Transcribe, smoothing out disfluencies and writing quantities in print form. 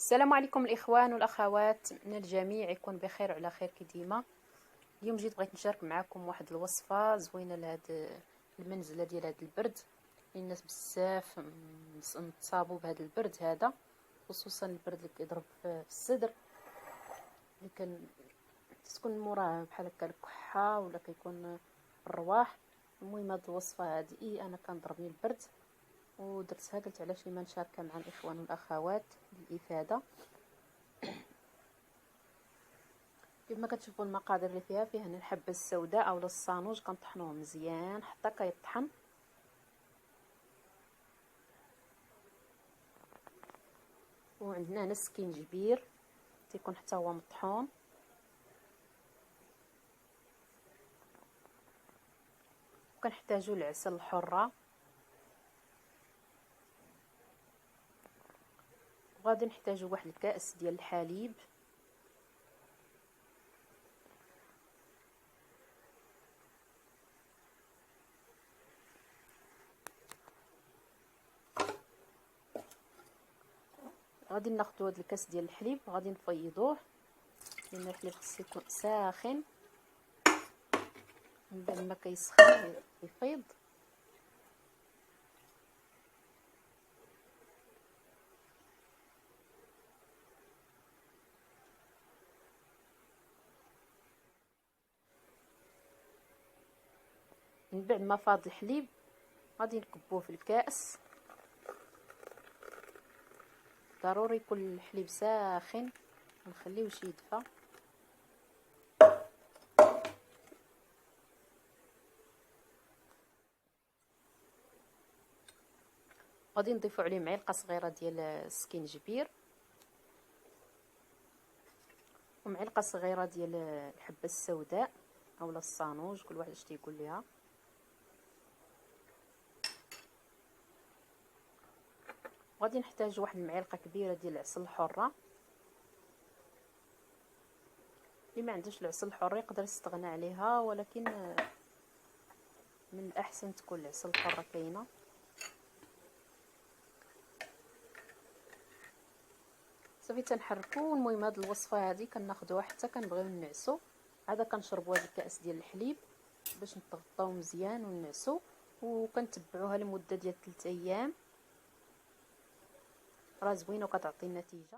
السلام عليكم الاخوان والاخوات، من الجميع يكون بخير وعلى خير كديما. اليوم جيت بغيت نشارك معكم واحد الوصفه زوينه لهاد المنزله ديال هاد البرد. الناس بزاف متصابوا بهذا البرد هذا، خصوصا البرد اللي كيضرب في الصدر، اللي تكون موراه بحال هكا الكحه ولا كيكون الرواح. المهم هاد الوصفه هذه انا كنضربني البرد ودرتها، قلت علاش ما نشاركها مع الاخوان والاخوات للافاده. كما كتشوفوا المقادير اللي فيها هنا الحبه السوداء اولا الصانوج، كنطحنوه مزيان حتى كيطحن. وعندنا هنا السكينجبير تيكون حتى هو مطحون، وكنحتاجوا العسل الحره، وغادي نحتاجوا واحد الكاس ديال الحليب، غادي ناخذوا هذا الكاس ديال الحليب غادي نفيضوه، لان الحليب خصو يكون ساخن. من بعد ما كيسخن يفيض، من بعد ما فاض الحليب غادي نكبوه في الكاس. ضروري يكون الحليب ساخن، ونخليوش يدفى. غادي نضيفوا عليه معلقه صغيره ديال السكينجبير، ومعلقه صغيره ديال الحبه السوداء اولا الصانوج، كل واحد اش تيقول ليها. غادي نحتاج واحد المعلقه كبيره ديال العسل الحره. اللي ما عندوش العسل الحر يقدر يستغنى عليها، ولكن من الاحسن تكون العسل الحره كاينه. صافي تنحركوا. المهم هاد الوصفه هذه كناخذوها حتى كنبغيو ننعسو، عاده كنشربوا هذا الكاس ديال الحليب باش نتغطاو مزيان وننعسو، وكنتبعوها لمده ديال 3 ايام. راه زوينه وكتعطي النتيجه.